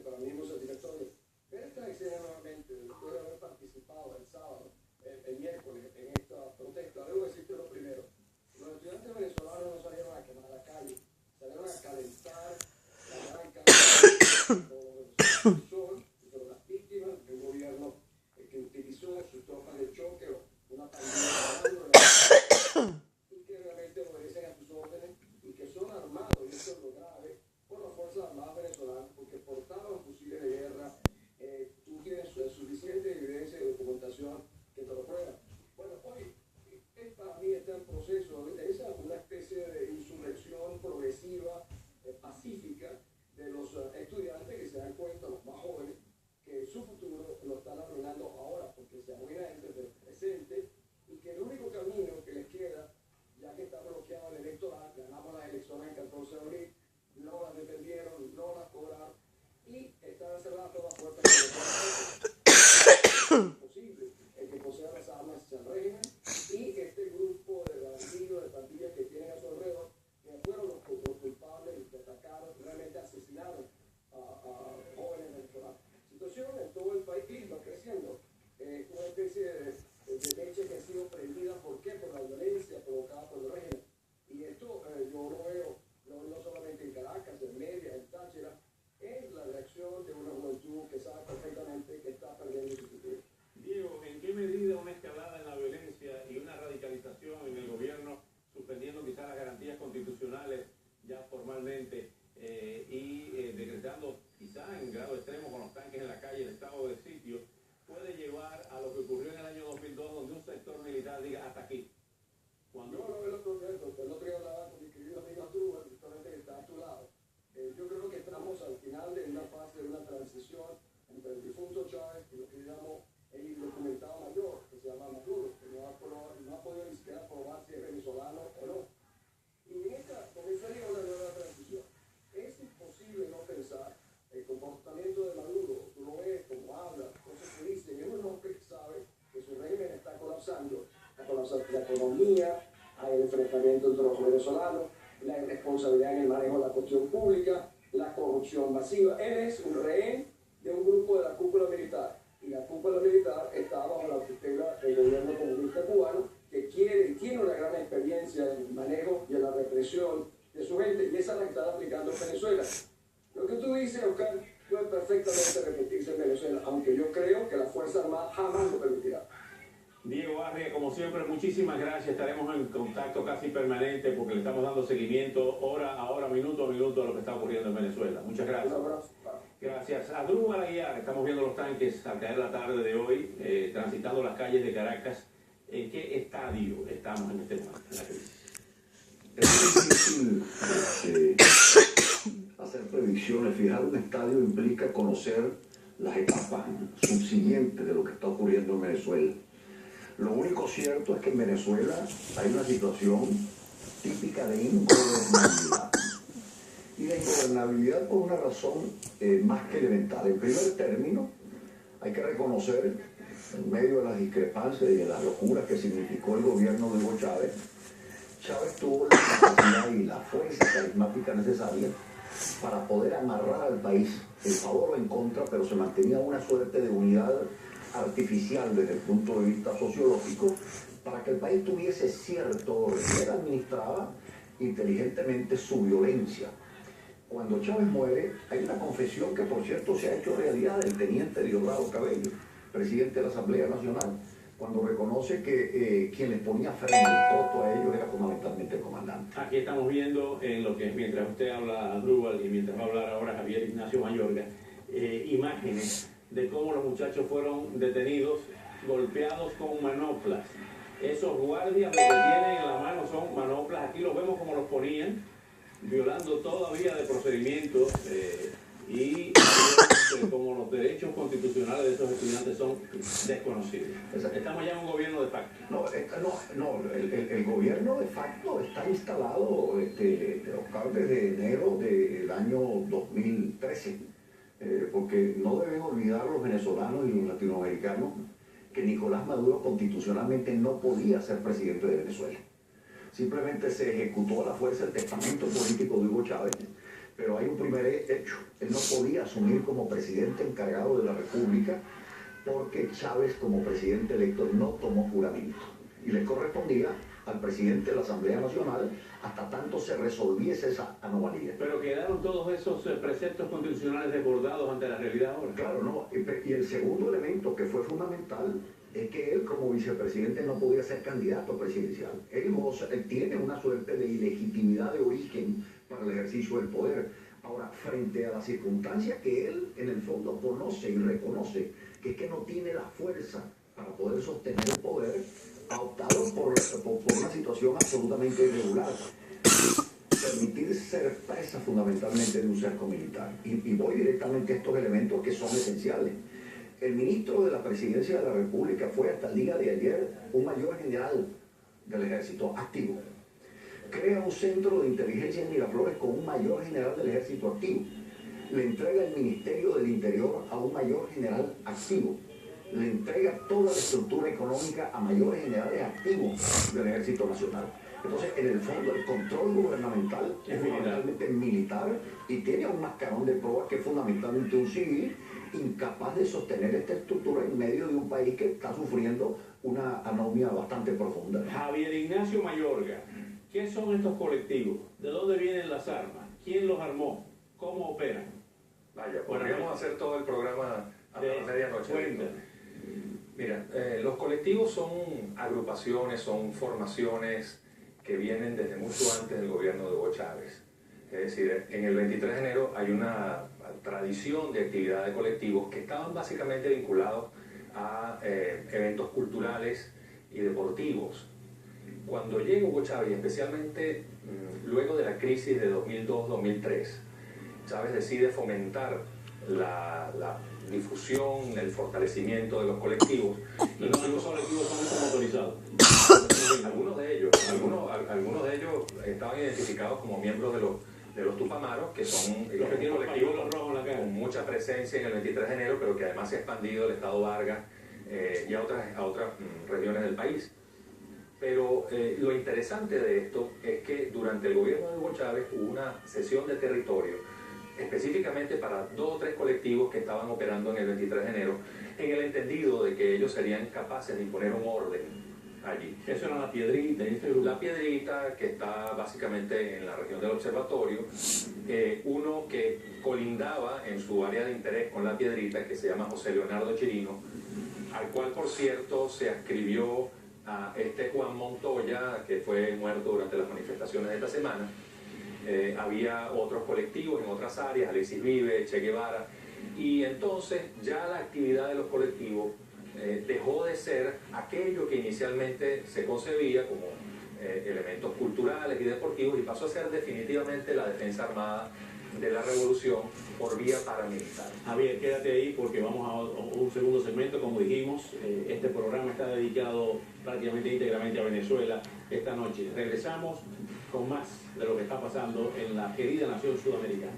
Para mí mucho directorio. Ver esta escena nuevamente, después de haber participado el sábado, el miércoles, en esta protesta, debo decirte lo primero. Los estudiantes venezolanos no salieron a quemar la calle, salieron a calentar la gran calle con sol, pero las víctimas del gobierno que utilizó sus tropas de choque, una pandemia y que realmente obedecen a sus órdenes y que son armados, y esto es lo grave, por las Fuerzas Armadas venezolanas, porque portaban fusiles de guerra. Tú tienes suficiente evidencia y documentación que te lo prueba. Bueno, hoy para mí está en proceso, es una especie de insurrección progresiva, pacífica, de los estudiantes que se dan cuenta, los más jóvenes, que su futuro lo están arruinando ahora, porque se arruina desde el presente, y que el único camino que les queda, ya que está bloqueado el electoral, ganamos las elecciones el 14 de abril, no las defendieron, no las cobraron, y están cerradas todas las puertas. Es imposible el que posea las armas se régimen, y este grupo de bandidos, de pandillas que tienen a su alrededor, que fueron los culpables que atacaron, realmente asesinaron a jóvenes venezolanos. Situación en todo el país va creciendo, una especie de leche que ha sido prendida, ¿por qué? Por la violencia provocada por el régimen. Y esto yo lo veo no solamente en Caracas, en Mérida, en Táchira, es la reacción de una juventud que sabe perfectamente que está perdiendo su futuro. Diego, ¿en qué medida una escalada en la violencia y una radicalización en el gobierno, suspendiendo quizás las garantías constitucionales ya formalmente y decretando quizás en grado extremo con los tanques en la calle el estado de sitio, puede llevar a lo que ocurrió en el año 2002, donde un sector militar diga hasta aquí? Cuando... No, el otro día hablaba con mi querido amigo Arturo, justamente que está a tu lado. Yo creo que estamos al final de una fase de una transición entre el difunto Chávez y lo que llamo el indocumentado mayor, que se llama Maduro, que no ha podido ni siquiera probar si es venezolano o no. Y en esta comenzaría una nueva transición. Es imposible no pensar el comportamiento de Maduro, tú lo ves, cómo habla, cosas que dice, es un hombre que sabe que su régimen está colapsando la economía, hay el enfrentamiento entre los venezolanos, la irresponsabilidad en el manejo de la cuestión pública, la corrupción masiva. Él es un rehén de un grupo de la cúpula militar, y la cúpula militar está bajo la tutela del gobierno comunista cubano, que quiere y tiene una gran experiencia en el manejo y en la represión de su gente, y esa la está aplicando en Venezuela. Lo que tú dices, Oscar, puede perfectamente repetirse en Venezuela, aunque yo creo que la Fuerza Armada jamás lo permitirá. Diego Arria, como siempre, muchísimas gracias. Estaremos en contacto casi permanente porque le estamos dando seguimiento hora a hora, minuto a minuto a lo que está ocurriendo en Venezuela. Muchas gracias. Gracias. Asdrúbal Aguiar, estamos viendo los tanques al caer la tarde de hoy, transitando las calles de Caracas. ¿En qué estadio estamos en este momento en la crisis? Es difícil hacer predicciones. Fijar un estadio implica conocer las etapas subsiguientes de lo que está ocurriendo en Venezuela. Lo único cierto es que en Venezuela hay una situación típica de ingobernabilidad. Y de ingobernabilidad por una razón más que elemental. En primer término, hay que reconocer, en medio de las discrepancias y de las locuras que significó el gobierno de Hugo Chávez, Chávez tuvo la capacidad y la fuerza carismática necesaria para poder amarrar al país en favor o en contra, pero se mantenía una suerte de unidad artificial desde el punto de vista sociológico para que el país tuviese cierto orden. Él administraba inteligentemente su violencia. Cuando Chávez muere, hay una confesión que por cierto se ha hecho realidad del teniente Diosdado Cabello, presidente de la Asamblea Nacional, cuando reconoce que quien les ponía freno y costo a ellos era fundamentalmente el comandante. Aquí estamos viendo en lo que mientras usted habla, Asdrúbal, y mientras va a hablar ahora Javier Ignacio Mayorga, imágenes de cómo los muchachos fueron detenidos, golpeados con manoplas. Esos guardias lo que tienen en la mano son manoplas, aquí los vemos como los ponían, violando todavía de procedimientos y como los derechos constitucionales de esos estudiantes son desconocidos. Estamos ya en un gobierno de facto. El gobierno de facto está instalado desde enero del año 2013. Porque no deben olvidar los venezolanos y los latinoamericanos que Nicolás Maduro constitucionalmente no podía ser presidente de Venezuela. Simplemente se ejecutó a la fuerza el testamento político de Hugo Chávez, pero hay un primer hecho. Él no podía asumir como presidente encargado de la República porque Chávez, como presidente electo, no tomó juramento. Y le correspondía al presidente de la Asamblea Nacional hasta tanto se resolviese esa anomalía. Pero quedaron todos esos preceptos constitucionales desbordados ante la realidad ahora. Claro, no. Y el segundo elemento que fue fundamental es que él como vicepresidente no podía ser candidato presidencial. Él tiene una suerte de ilegitimidad de origen para el ejercicio del poder. Ahora, frente a la circunstancia que él en el fondo conoce y reconoce, que es que no tiene la fuerza para poder sostener el poder, ha optado por una situación absolutamente irregular. Permitir ser presa fundamentalmente de un cerco militar. Y voy directamente a estos elementos que son esenciales. El ministro de la Presidencia de la República fue hasta el día de ayer un mayor general del Ejército activo. Crea un centro de inteligencia en Miraflores con un mayor general del Ejército activo. Le entrega el Ministerio del Interior a un mayor general activo. Le entrega toda la estructura económica a mayores generales activos del Ejército Nacional. Entonces, en el fondo, el control gubernamental es fundamentalmente militar y tiene un mascarón de pruebas que es fundamentalmente un civil incapaz de sostener esta estructura en medio de un país que está sufriendo una anomia bastante profunda. Javier Ignacio Mayorga, ¿qué son estos colectivos? ¿De dónde vienen las armas? ¿Quién los armó? ¿Cómo operan? Vaya, podríamos hacer todo el programa hasta la medianoche. Mira, los colectivos son agrupaciones, son formaciones que vienen desde mucho antes del gobierno de Hugo Chávez. Es decir, en el 23 de enero hay una tradición de actividad de colectivos que estaban básicamente vinculados a eventos culturales y deportivos. Cuando llega Hugo Chávez, especialmente luego de la crisis de 2002-2003, Chávez decide fomentar la difusión, el fortalecimiento de los colectivos. Y no los colectivos son motorizados. Algunos de ellos estaban identificados como miembros de los Tupamaros, que son los que tienen colectivos rojos en la cara, con mucha presencia en el 23 de enero, pero que además se ha expandido al estado Vargas y a otras regiones del país. Pero lo interesante de esto es que durante el gobierno de Hugo Chávez hubo una cesión de territorio específicamente para 2 o 3 colectivos que estaban operando en el 23 de enero, en el entendido de que ellos serían capaces de imponer un orden allí. Eso era La Piedrita, La Piedrita, que está básicamente en la región del Observatorio, uno que colindaba en su área de interés con La Piedrita, que se llama José Leonardo Chirino, al cual, por cierto, se adscribió a Juan Montoya, que fue muerto durante las manifestaciones de esta semana. Había otros colectivos en otras áreas, Alexis Vive, Che Guevara, y entonces ya la actividad de los colectivos dejó de ser aquello que inicialmente se concebía como elementos culturales y deportivos y pasó a ser definitivamente la defensa armada de la revolución por vía paramilitar. Javier, quédate ahí porque vamos a un segundo segmento. Como dijimos, este programa está dedicado prácticamente íntegramente a Venezuela esta noche. Regresamos con más de lo que está pasando en la querida nación sudamericana.